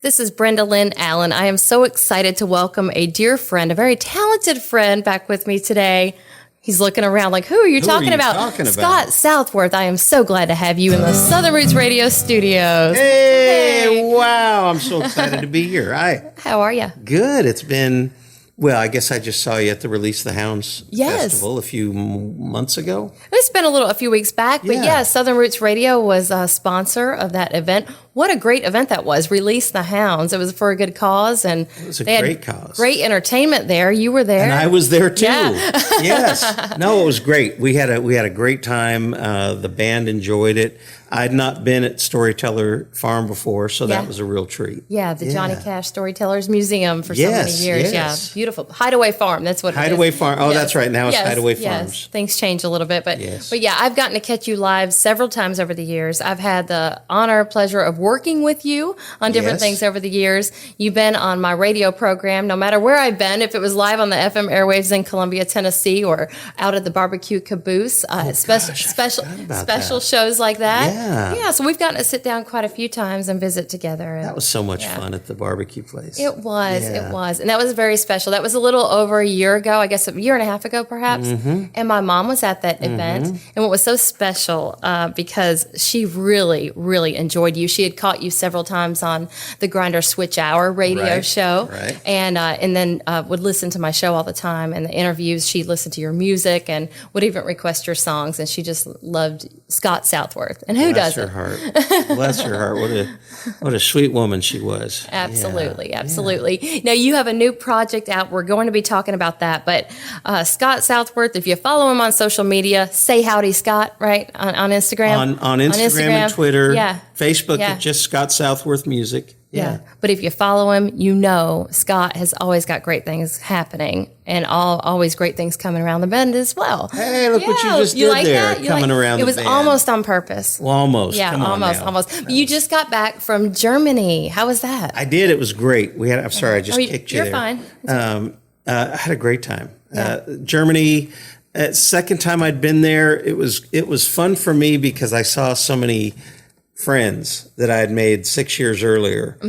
This is Brenda Lynn Allen. I am so excited to welcome a dear friend, a very talented friend, back with me today. He's looking around like, who are you talking about? Scott Southworth. I am so glad to have you in the Southern Roots Radio studios. Hey, wow. I'm so excited to be here. Hi. How are you? Good. It's been, well, I guess I just saw you at the Release the Hounds Festival a few months ago. It's been a few weeks back, but yeah, Southern Roots Radio was a sponsor of that event. What a great event that was, Release the Hounds. It was for a good cause. And it was a great cause. Great entertainment there. You were there. And I was there too. Yeah. Yes. No, it was great. We had a great time. The band enjoyed it. I'd not been at Storyteller Farm before, so that was a real treat. Yeah, the Johnny Cash Storytellers Museum for so many years. Yes. Yeah, beautiful. Hideaway Farm, that's what it is. Hideaway Farm. Oh, that's right. Now it's Hideaway Farms. Yes, things change a little bit. But yeah, I've gotten to catch you live several times over the years. I've had the honor, pleasure of working with you on different things over the years. You've been on my radio program, no matter where I've been, if it was live on the FM airwaves in Columbia, Tennessee, or out at the Barbecue Caboose, special shows like that. Yeah, so we've gotten to sit down quite a few times and visit together. That was so much fun at the barbecue place. It was. And that was very special. That was a little over a year ago, I guess a year and a half ago, perhaps. Mm-hmm. And my mom was at that event. And what was so special, because she really, really enjoyed you. She had caught you several times on the Grinder Switch Hour radio show. Right. And then would listen to my show all the time. And the interviews, she'd listen to your music and would even request your songs. And she just loved Scott Southworth. And who doesn't? Bless her heart. What a sweet woman she was. Absolutely. Now you have a new project out. We're going to be talking about that. But Scott Southworth, if you follow him on social media, say howdy Scott, right? On Instagram. On Instagram and Twitter. Facebook, just Scott Southworth Music. Yeah. But if you follow him, you know Scott has always got great things happening and always great things coming around the bend as well. Hey, look what you just did like there, coming around the bend. It was almost on purpose. Well, almost. Yeah, almost. But you just got back from Germany. How was that? I did. It was great. I'm sorry, I just kicked you there. You're fine. I had a great time. Germany, second time I'd been there, it was fun for me because I saw so many friends that I had made 6 years earlier.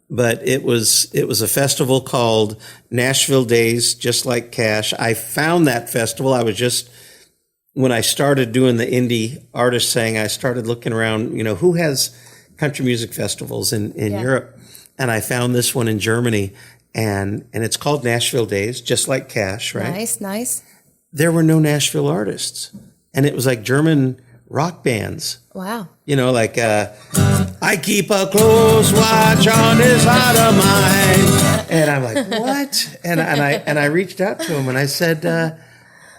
But it was a festival called Nashville Days, Just Like Cash. I found that festival. I was just, when I started doing the indie artist thing, I started looking around, who has country music festivals in Europe? And I found this one in Germany, and it's called Nashville Days, Just Like Cash, right? Nice. There were no Nashville artists. And it was like German rock bands. Wow. Like, I keep a close watch on this heart of mine. And I'm like, what? And I reached out to him and I said,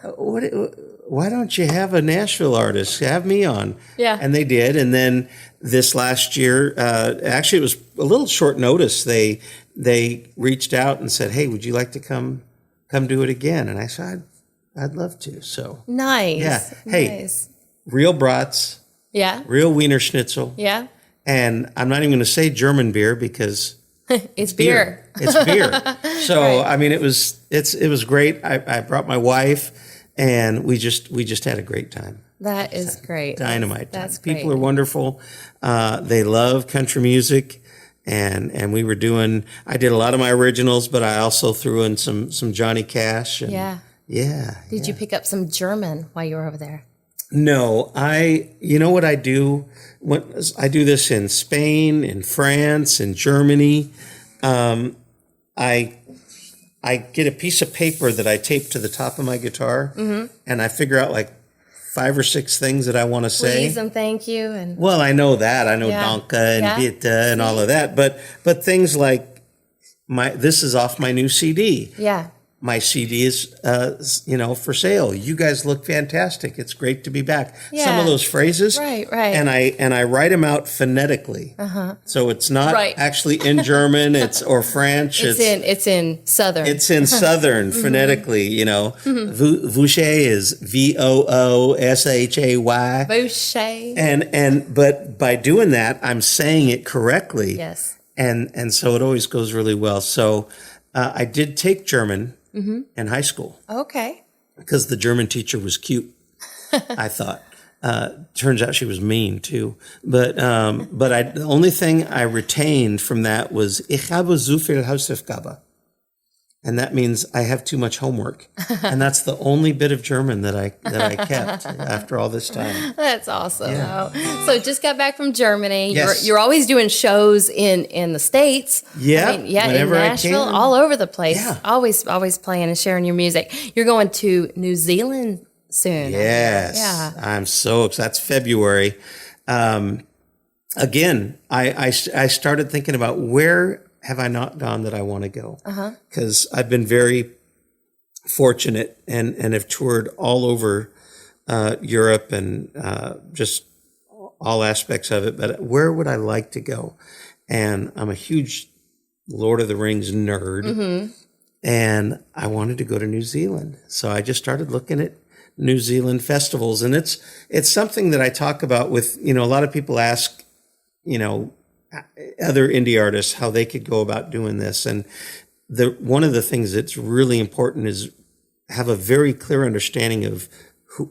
why don't you have a Nashville artist? Have me on. Yeah. And they did. And then this last year, actually it was a little short notice. They reached out and said, hey, would you like to come do it again? And I said, I'd love to. So nice. Yeah. Hey, nice. Real brats. Yeah. Real Wiener Schnitzel. Yeah. And I'm not even going to say German beer because it's beer. It's beer. So I mean, it was great. I brought my wife, and we just had a great time. That is great. Dynamite. That's great. People are wonderful. They love country music, and we were doing. I did a lot of my originals, but I also threw in some Johnny Cash. And, yeah. Did you pick up some German while you were over there? No, you know what I do? I do this in Spain, in France, in Germany. I get a piece of paper that I tape to the top of my guitar, and I figure out like 5 or 6 things that I want to say. Please and thank you. And well, I know that. I know Danke and Bitte and all of that. But things like this is off my new CD. Yeah. My CD is, for sale. You guys look fantastic. It's great to be back. Yeah. Some of those phrases, right, and I write them out phonetically. So it's not actually in German. or French. It's in Southern. It's in Southern phonetically. Vouchay is VOOSHAY. Vouchay. But by doing that, I'm saying it correctly. Yes. And so it always goes really well. So I did take German. In high school. Okay. Because the German teacher was cute, I thought. Turns out she was mean too. But the only thing I retained from that was Ich habe zu viel Hausaufgabe. And that means I have too much homework. And that's the only bit of German that I kept after all this time. That's awesome. Yeah. So just got back from Germany. Yes. You're always doing shows in the States. Yeah. In Nashville, all over the place. Yeah. Always playing and sharing your music. You're going to New Zealand soon. Yes. Yeah. I'm so excited. That's February. Again, I started thinking about where have I not gone that I want to go? Because I've been very fortunate and have toured all over Europe and just all aspects of it. But where would I like to go? And I'm a huge Lord of the Rings nerd. And I wanted to go to New Zealand. So I just started looking at New Zealand festivals. And it's something that I talk about with, a lot of people ask, other indie artists, how they could go about doing this. And one of the things that's really important is have a very clear understanding of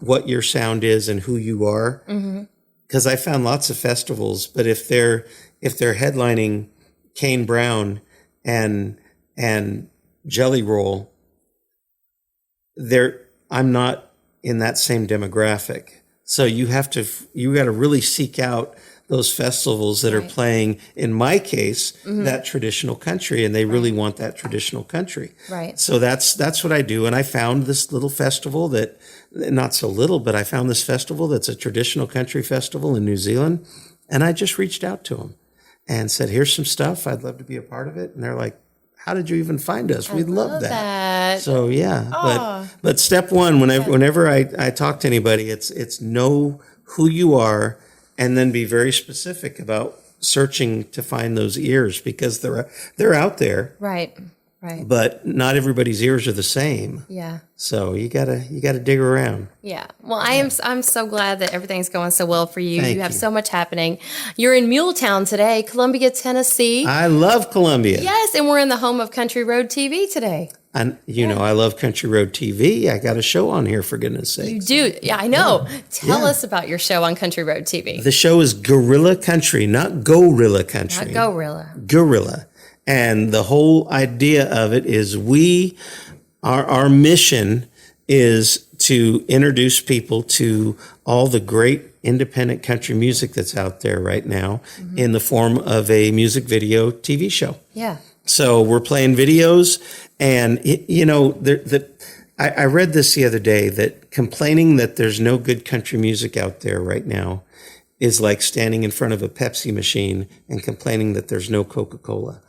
what your sound is and who you are. Because I found lots of festivals, but if they're headlining Kane Brown and Jelly Roll, I'm not in that same demographic. So you got to really seek out those festivals that are playing, in my case, that traditional country, and they really want that traditional country. Right. So that's what I do. And I found this little festival that, not so little, but I found this festival that's a traditional country festival in New Zealand. And I just reached out to them and said, here's some stuff. I'd love to be a part of it. And they're like, how did you even find us? We'd love that. So yeah, but step one, whenever I talk to anybody, it's know who you are, and then be very specific about searching to find those ears, because they're out there. Right. But not everybody's ears are the same. Yeah. So you gotta dig around. Yeah. Well, I'm so glad that everything's going so well for you. Thank You have you. so much happening. You're in Muletown today, Columbia, Tennessee. I love Columbia. Yes, and we're in the home of Country Road TV today. And I love Country Road TV. I got a show on here, for goodness sake. You do. Yeah, I know. Tell us about your show on Country Road TV. The show is Guerrilla Country, not Gorilla Country. Not Gorilla. Guerrilla. And the whole idea of it is our mission is to introduce people to all the great independent country music that's out there right now in the form of a music video TV show. Yeah. So we're playing videos, and I read this the other day, that complaining that there's no good country music out there right now is like standing in front of a Pepsi machine and complaining that there's no Coca-Cola,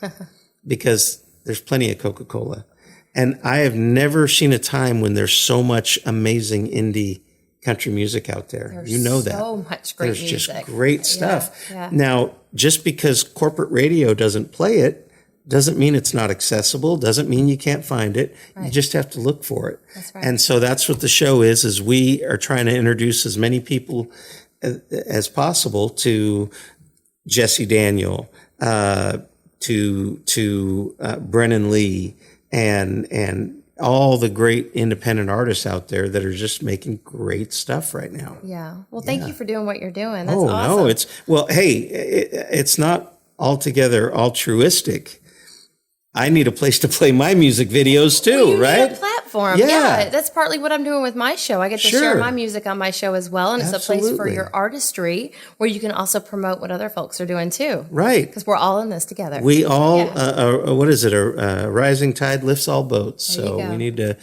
because there's plenty of Coca-Cola. And I have never seen a time when there's so much amazing indie country music out there. There's so much great There's music. just great stuff. Yeah. Now, just because corporate radio doesn't play it doesn't mean it's not accessible, doesn't mean you can't find it. Right. You just have to look for it. That's right. And so that's what the show is we are trying to introduce as many people as possible to Jesse Daniel, to Brennan Lee, and all the great independent artists out there that are just making great stuff right now. Yeah. Well, thank you for doing what you're doing. That's awesome. No, it's not altogether altruistic. I need a place to play my music videos too, right? Need a platform. Yeah. That's partly what I'm doing with my show. I get to share my music on my show as well. And it's a place for your artistry where you can also promote what other folks are doing too. Right. Because we're all in this together. We all, what is it? A rising tide lifts all boats. So we need to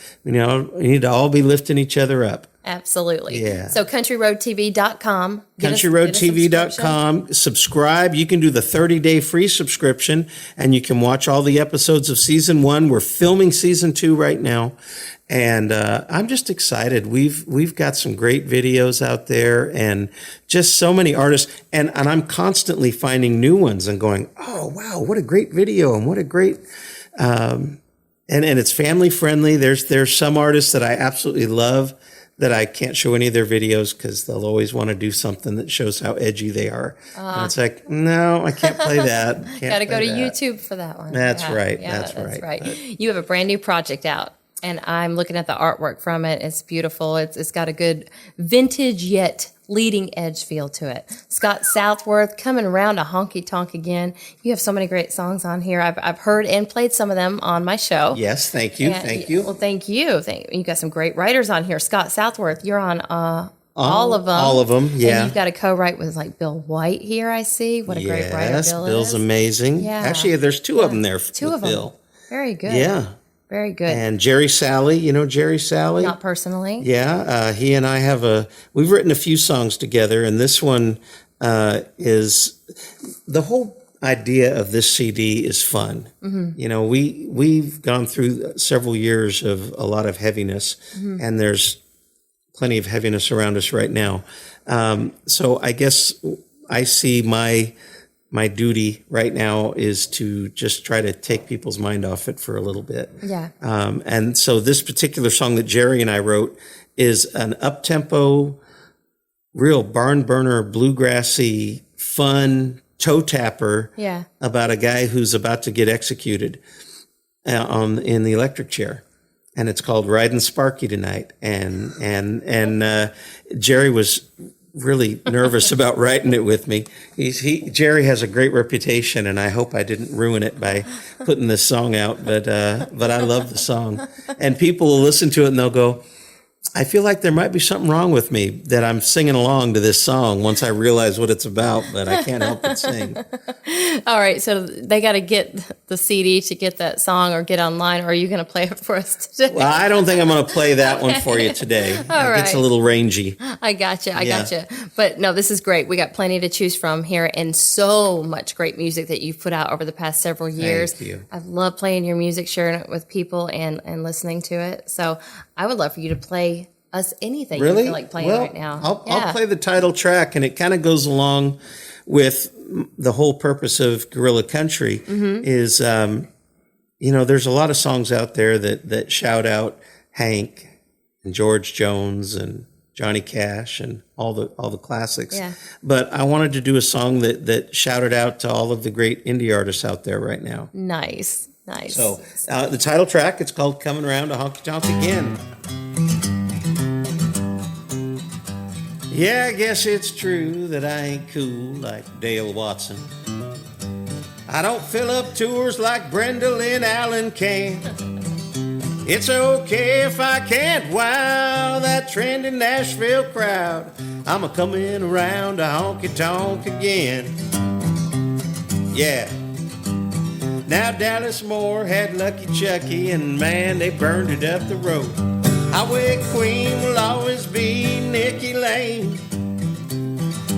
all be lifting each other up. Absolutely. Yeah. So countryroadtv.com. Countryroadtv.com. Subscribe. You can do the 30-day free subscription, and you can watch all the episodes of season 1. We're filming season 2 right now. And I'm just excited. We've got some great videos out there, and just so many artists. And I'm constantly finding new ones and going, oh, wow, what a great video, and what a great... and it's family friendly. There's some artists that I absolutely love that I can't show any of their videos because they'll always want to do something that shows how edgy they are. And it's like, no, I can't play that. Got to go to YouTube for that one. That's right. Yeah, that's right. You have a brand new project out, and I'm looking at the artwork from it. It's beautiful. It's got a good vintage yet leading edge feel to it. Scott Southworth, Coming Around a Honky Tonk Again. You have so many great songs on here. I've heard and played some of them on my show. Yes, thank you. Thank you. Well, thank you. You got some great writers on here. Scott Southworth, you're on all of them. All of them, yeah. And you've got a co-write with like Bill White here, I see. What a great writer Bill is. Bill's amazing. Yeah. Actually, there's two of them there. Two of them. Bill. Very good. Yeah. Very good. And Jerry Salley, you know Jerry Salley? Not personally. Yeah, he and I we've written a few songs together, and this one is, the whole idea of this CD is fun. Mm-hmm. You know, we've gone through several years of a lot of heaviness, mm-hmm. and there's plenty of heaviness around us right now. So I guess I see my duty right now is to just try to take people's mind off it for a little bit. Yeah. And so this particular song that Jerry and I wrote is an up-tempo, real barn burner, bluegrassy, fun toe tapper about a guy who's about to get executed in the electric chair. And it's called Riding Sparky Tonight. And Jerry was really nervous about writing it with me. Jerry has a great reputation, and I hope I didn't ruin it by putting this song out. But I love the song, and people will listen to it and they'll go, I feel like there might be something wrong with me that I'm singing along to this song once I realize what it's about, but I can't help but sing. All right, so they got to get the CD to get that song or get online, or are you going to play it for us today? Well, I don't think I'm going to play that one for you today. All right. It's a little rangy. I gotcha. But no, this is great. We got plenty to choose from here, and so much great music that you've put out over the past several years. Thank you. I've loved playing your music, sharing it with people, and listening to it. So I would love for you to play us anything really? You feel like playing right now. I'll play the title track, and it kind of goes along with the whole purpose of Guerrilla Country. Mm-hmm. Is there's a lot of songs out there that shout out Hank and George Jones and Johnny Cash and all the classics. Yeah. But I wanted to do a song that shouted out to all of the great indie artists out there right now. Nice. So the title track, it's called Coming Around a Honky Tonk Again. Yeah, I guess it's true that I ain't cool like Dale Watson. I don't fill up tours like Brenda Lynn Allen can. It's okay if I can't wow that trendy Nashville crowd. I'm a-coming around a honky-tonk again. Yeah. Now Dallas Moore had Lucky Chucky, and man, they burned it up the road. Highway Queen will always be Nikki Lane.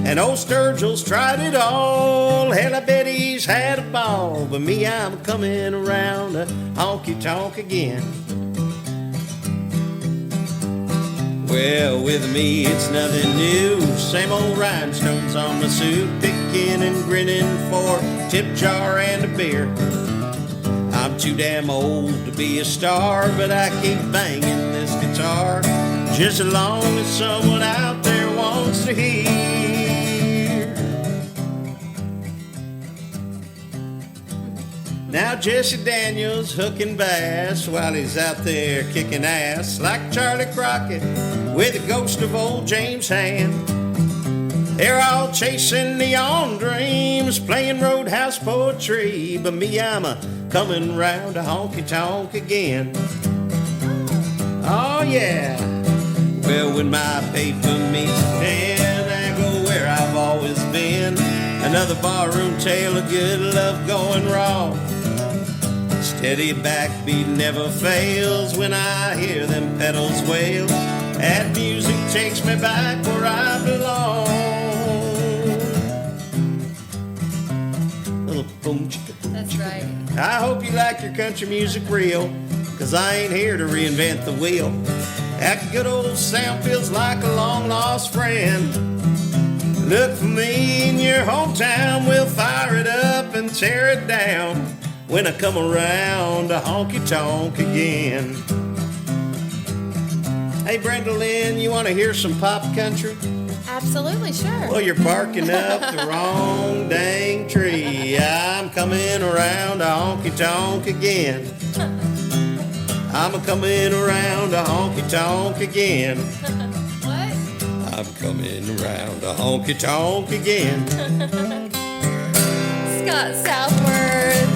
And old Sturgill's tried it all. Hell, I bet he's had a ball. But me, I'm coming around a honky-tonk again. Well, with me, it's nothing new. Same old rhinestones on my suit. Picking and grinning for a tip jar and a beer. I'm too damn old to be a star, but I keep banging this guitar just as long as someone out there wants to hear. Now Jesse Daniels hooking bass while he's out there kicking ass like Charlie Crockett with the ghost of old James Hand. They're all chasing neon dreams, playing roadhouse poetry, but me, I'm coming round a honky-tonk again. Oh yeah. Well, when my paper meets pen, I go where I've always been. Another barroom tale of good love going wrong. Steady backbeat never fails when I hear them pedals wail. That music takes me back where I belong. Little boom chicka boom. That's right. I hope you like your country music real, 'cause I ain't here to reinvent the wheel. That good old sound feels like a long-lost friend. Look for me in your hometown, we'll fire it up and tear it down when I come around a honky-tonk again. Hey, Brenda Lynn, you want to hear some pop country? Absolutely, sure. Well, you're barking up the wrong dang tree. I'm coming around a honky-tonk again. I'm a-coming around a honky-tonk again. What? I'm coming around a honky tonk again. Scott Southworth.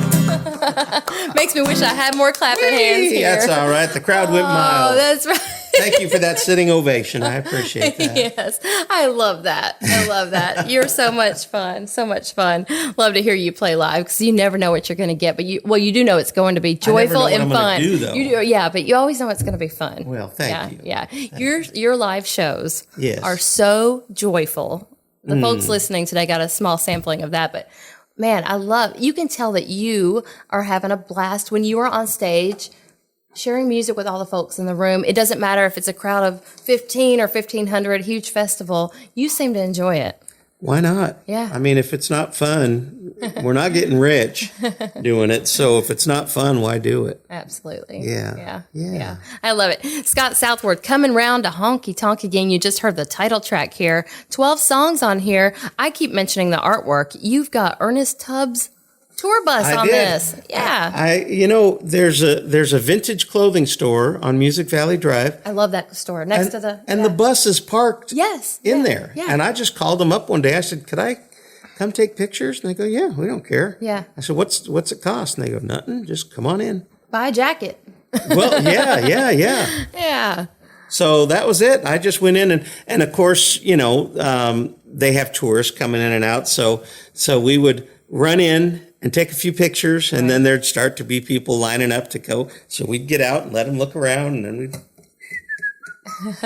Makes me wish I had more clapping hands here. That's all right. The crowd went mild. Oh, that's right. Thank you for that sitting ovation. I appreciate that. Yes, I love that. I love that. You're so much fun. So much fun. Love to hear you play live because you never know what you're going to get. But you do know it's going to be joyful and fun. You do, yeah, but you always know it's going to be fun. Well, thank you. Yeah, your live shows Yes. are so joyful. The folks listening today got a small sampling of that, but man, you can tell that you are having a blast when you are on stage sharing music with all the folks in the room. It doesn't matter if it's a crowd of 15 or 1,500, huge festival. You seem to enjoy it. Why not? Yeah. I mean, if it's not fun, we're not getting rich doing it. So if it's not fun, why do it? Absolutely. Yeah. I love it. Scott Southworth, coming round to Honky Tonk again. You just heard the title track here. 12 songs on here. I keep mentioning the artwork. You've got Ernest Tubbs' tour bus on this. Yeah. There's a vintage clothing store on Music Valley Drive. I love that store next to the. And the bus is parked in there. Yeah. And I just called them up one day. I said, could I come take pictures? And they go, yeah, we don't care. Yeah. I said, what's it cost? And they go, nothing. Just come on in. Buy a jacket. Well, yeah. Yeah. So that was it. I just went in and of course, they have tourists coming in and out. So we would run in and take a few pictures, and then there'd start to be people lining up to go. So we'd get out and let them look around, and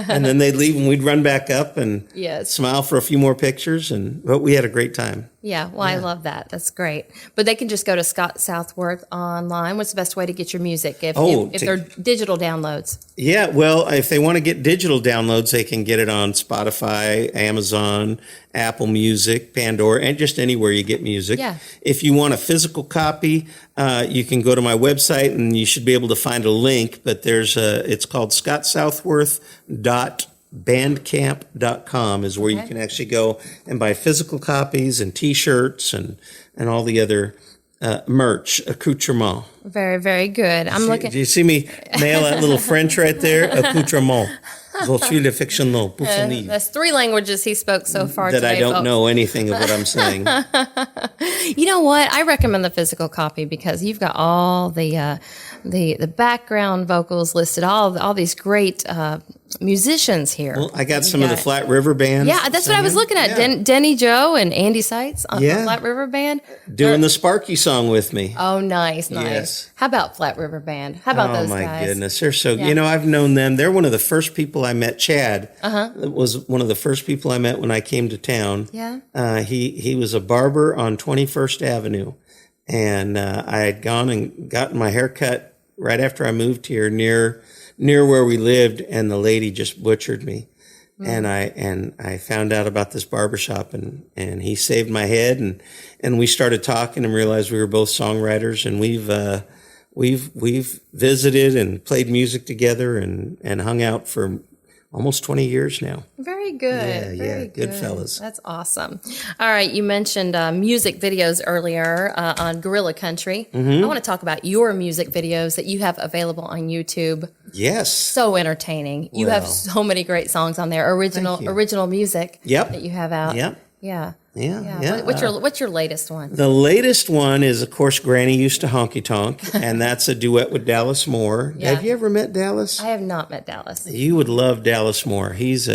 then they'd leave, and we'd run back up and smile for a few more pictures. But we had a great time. Yeah, well, I love that. That's great. But they can just go to Scott Southworth online. What's the best way to get your music if they're digital downloads? Yeah, well, if they want to get digital downloads, they can get it on Spotify, Amazon, Apple Music, Pandora, and just anywhere you get music. Yeah. If you want a physical copy, you can go to my website and you should be able to find a link, but it's called scottsouthworth.bandcamp.com is where you can actually go and buy physical copies and T-shirts and all the other merch, accoutrement. Very, very good. Do you see me nail that little French right there? Accoutrement. That's 3 languages he spoke so far that today, I don't folks. know anything of what I'm saying. You know what? I recommend the physical copy because you've got all the background vocals listed, all these great musicians here. Well, I got some of the Flat River Band. Yeah, that's what I was looking at. Yeah. Denny Joe and Andy Seitz on the Flat River Band. Doing the Sparky song with me. Oh, nice. Yes. How about Flat River Band? How about those guys? Oh, my goodness. They're so, I've known them. They're one of the first people I met. Chad was one of the first people I met when I came to town. Yeah. He was a barber on 21st Avenue. And I had gone and gotten my hair cut right after I moved here near where we lived, and the lady just butchered me. And I found out about this barbershop, and he saved my head, and we started talking and realized we were both songwriters, and we've visited and played music together and hung out for almost 20 years now. Very good. Yeah, good fellas. That's awesome. All right, you mentioned music videos earlier on Guerrilla Country. I want to talk about your music videos that you have available on YouTube. Yes. So entertaining. You have so many great songs on there, original music that you have out. Yep. Yeah. Yeah. What's your latest one? The latest one is, of course, Granny Used to Honky Tonk, and that's a duet with Dallas Moore. Yeah. Have you ever met Dallas? I have not met Dallas. You would love Dallas Moore. He is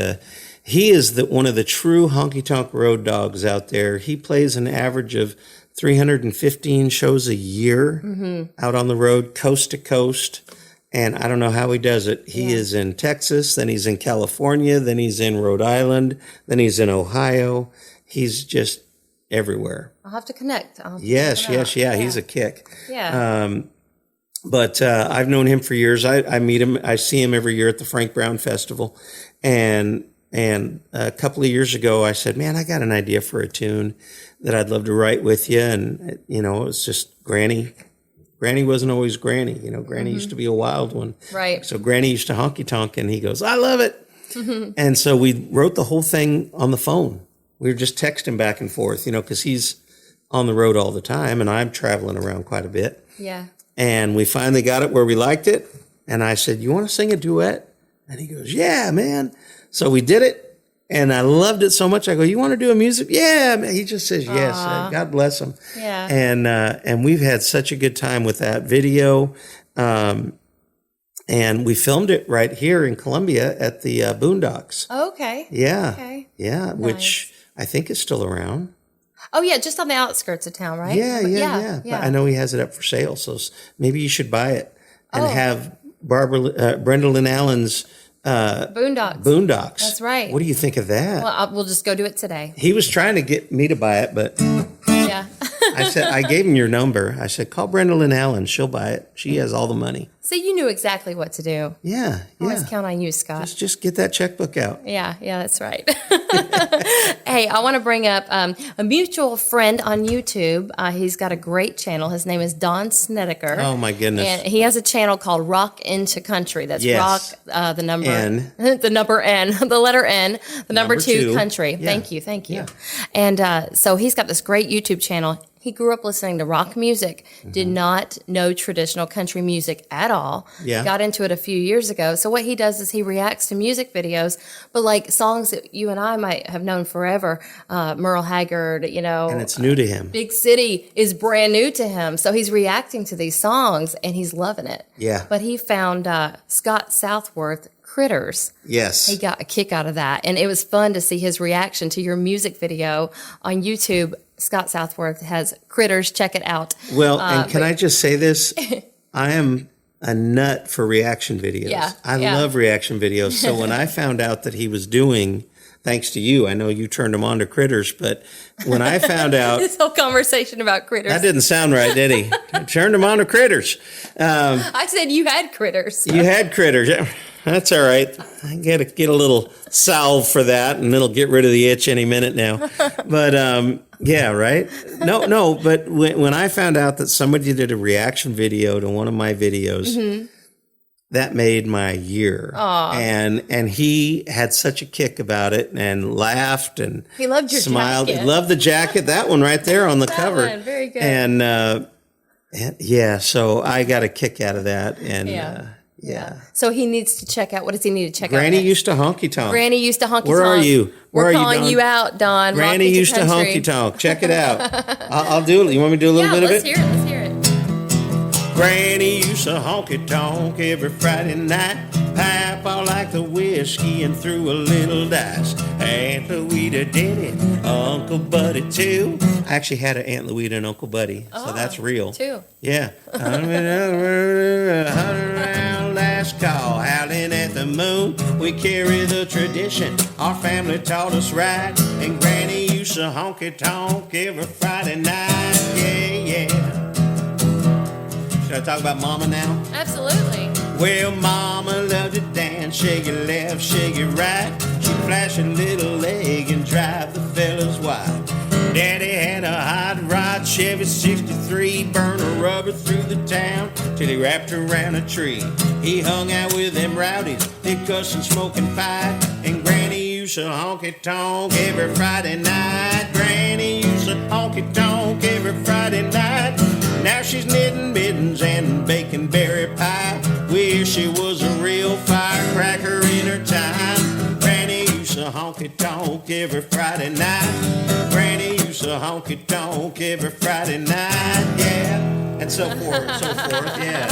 one of the true honky tonk road dogs out there. He plays an average of 315 shows a year out on the road, coast to coast. And I don't know how he does it. He is in Texas, then he's in California, then he's in Rhode Island, then he's in Ohio. He's just everywhere. I'll have to connect. Yes. He's a kick. Yeah. But I've known him for years. I meet him. I see him every year at the Frank Brown Festival. And a couple of years ago, I said, man, I got an idea for a tune that I'd love to write with you. And, it was just Granny. Granny wasn't always Granny. Granny used to be a wild one. Right. So Granny used to honky tonk, and he goes, I love it. And so we wrote the whole thing on the phone. We were just texting back and forth, because he's on the road all the time, and I'm traveling around quite a bit. Yeah. And we finally got it where we liked it. And I said, you want to sing a duet? And he goes, yeah, man. So we did it. And I loved it so much. I go, you want to do a music? Yeah, man. He just says yes. God bless him. Yeah. And we've had such a good time with that video. And we filmed it right here in Columbia at the Boondocks. Okay. Yeah. Okay. Yeah. Nice. Which I think is still around. Oh, yeah. Just on the outskirts of town, right? Yeah. But I know he has it up for sale. So maybe you should buy it and have Brenda Lynn Allen's Boondocks. That's right. What do you think of that? Well, we'll just go do it today. He was trying to get me to buy it, but Yeah. I gave him your number. I said, call Brenda Lynn Allen. She'll buy it. She has all the money. So you knew exactly what to do. Yeah. Always count on you, Scott. Just get that checkbook out. Yeah, that's right. Hey, I want to bring up a mutual friend on YouTube. He's got a great channel. His name is Don Snedeker. Oh, my goodness. And he has a channel called Rock Into Country. That's Rock, the number N. the number N, the letter N, the number two, country. Yeah. Thank you. Yeah. And so he's got this great YouTube channel. He grew up listening to rock music, did not know traditional country music at all. Yeah. Got into it a few years ago. So what he does is he reacts to music videos, but like songs that you and I might have known forever, Merle Haggard, And it's new to him. Big City is brand new to him. So he's reacting to these songs and he's loving it. Yeah. But he found Scott Southworth, Critters. Yes. He got a kick out of that. And it was fun to see his reaction to your music video on YouTube. Scott Southworth has Critters. Check it out. Well, and can I just say this? I am a nut for reaction videos. Yeah, I love reaction videos. So when I found out that he was doing, thanks to you, I know you turned him on to Critters, but when I found out... This whole conversation about Critters. That didn't sound right, did he? Turned him on to Critters. I said you had Critters. So. You had Critters. That's all right. I got to get a little salve for that, and it'll get rid of the itch any minute now. But, yeah, right? No, but when I found out that somebody did a reaction video to one of my videos, that made my year. Aww. And he had such a kick about it and laughed and he loved your smiled. jacket. He loved the jacket, that one right there on the cover. One, very good. And yeah, so I got a kick out of that. And yeah. So he needs to check out. What does he need to check out? Granny used to honky tonk. Granny used to honky tonk. Where are you? We're calling you out, Don. Granny used to honky tonk. Check it out. I'll do it. You want me to do a little bit of it? Let's hear it. Granny used to honky tonk every Friday night. Papa liked the whiskey and threw a little dice. Aunt Louita did it. Uncle Buddy too. I actually had an Aunt Louita and Uncle Buddy, so that's real. Too. Yeah. Last call, howling at the moon. We carry the tradition. Our family taught us right. And Granny used to honky tonk every Friday night. Yeah. Should I talk about Mama now? Absolutely. Well, Mama loved to dance, shake it left, shake it right. She'd flash a little leg and drive the fellas wild. Daddy had a hot rod Chevy 63, burn a rubber through the town till he wrapped around a tree. He hung out with them rowdies, they cuss and smoke and fight. And Granny used to honky tonk every Friday night. Granny used to honky tonk every Friday night. Now she's knitting mittens and baking berry pie. Wish she was a real firecracker in her time. Granny used to honky tonk every Friday night. Granny used to honky tonk every Friday night, yeah. And so forth, yeah.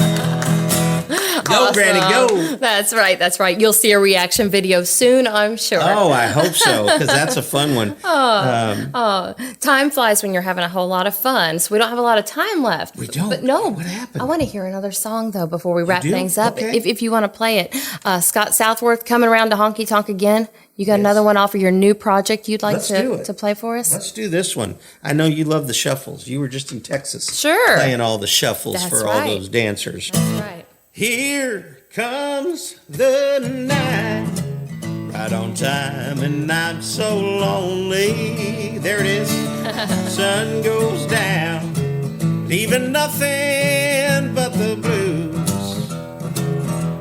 Go, Awesome. Granny, go. That's right. You'll see a reaction video soon, I'm sure. Oh, I hope so, because that's a fun one. Time flies when you're having a whole lot of fun, so we don't have a lot of time left. We don't? But no. What happened? I want to hear another song, though, before we wrap do? things up. Okay. If you want to play it. Scott Southworth coming around to Honky Tonk again. You got another one off of your new project you'd like to play for us? Let's do this one. I know you love the shuffles. You were just in Texas. Sure. Playing all the shuffles That's for all those dancers. That's right. Here comes the night, right on time, and I'm so lonely. There it is. Sun goes down, leaving nothing but the blues.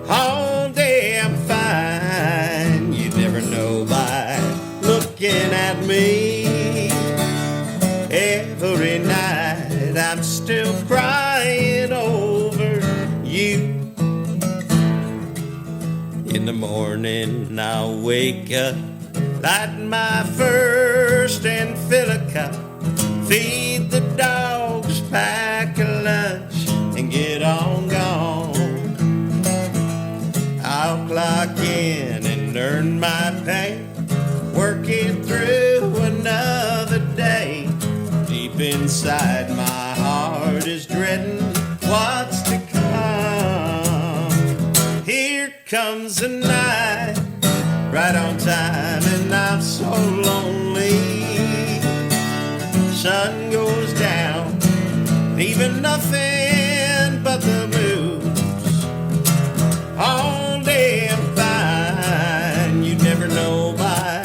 All day I'm fine, you never know by looking at me. Every night I'm still crying over you. In the morning I'll wake up light my first and fill a cup, feed the dogs, pack a lunch, and get on gone. I'll clock in and earn my pay, working through another day. Deep inside my heart is dreading what's to come. Here comes the night, right on time, and I'm so lonely. Sun goes down, leaving nothing but the blues. All day I'm fine, you never know by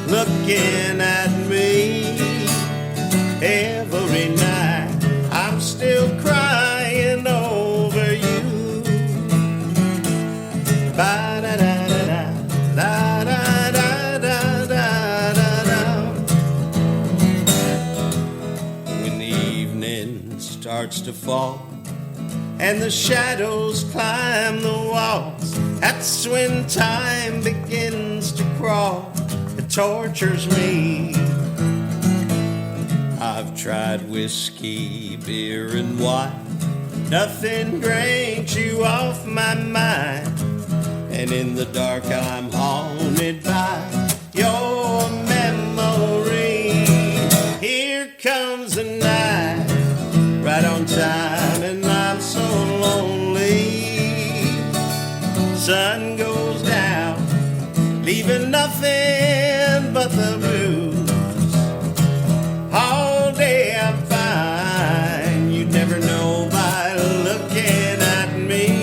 looking at me. Every night I'm still crying over you. Ba-da-da-da-da, da-da-da-da-da-da. When the evening starts to fall and the shadows climb the walls, that's when time begins to crawl. It tortures me. I've tried whiskey, beer, and wine. Nothing drains you off my mind. And in the dark I'm haunted by your memory. Here comes the night, right on time, and I'm so lonely. Sun goes down, leaving nothing but the blues. All day I'm fine, you never know by looking at me.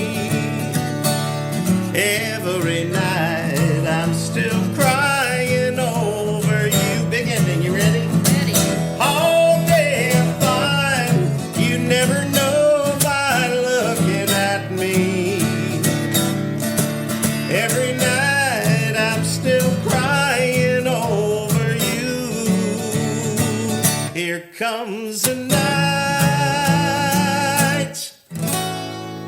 Every night I'm still crying over you. Big ending, you ready? Ready. All day I'm fine, you never know by looking at me. Every night I'm still crying over you. Here comes the night.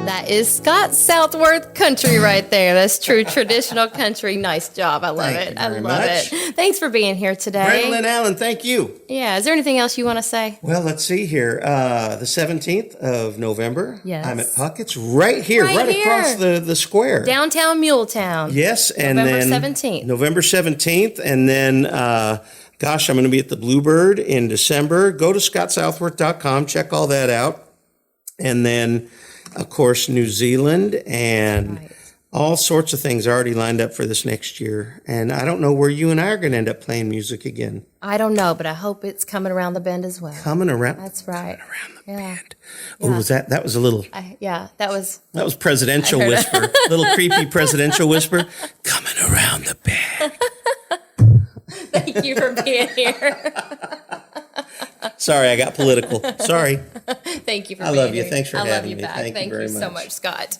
That is Scott Southworth country right there. That's true traditional country. Nice job. I love Thank it. you I very love much. it. Thanks for being here today. Brenda Lynn Allen, thank you. Yeah. Is there anything else you want to say? Well, let's see here. The 17th of November. Yes. I'm at Puckett's right here, Right right here. across the square. Downtown Muletown. Yes, and November then 17th. November 17th, and then gosh, I'm going to be at the Bluebird in December. Go to scottsouthworth.com, check all that out, and then of course New Zealand and Right. all sorts of things already lined up for this next year. And I don't know where you and I are going to end up playing music again. I don't know, but I hope it's coming around the bend as well. Coming around. That's right. Around the Yeah. bend. Oh, was that was a little. That was. That was presidential whisper. Little creepy presidential whisper. Coming around the bend. Thank you for being here. Sorry, I got political. Sorry. Thank you for I being love you. here. Thanks for I love having you me. back. Thank you very so much. much, Scott.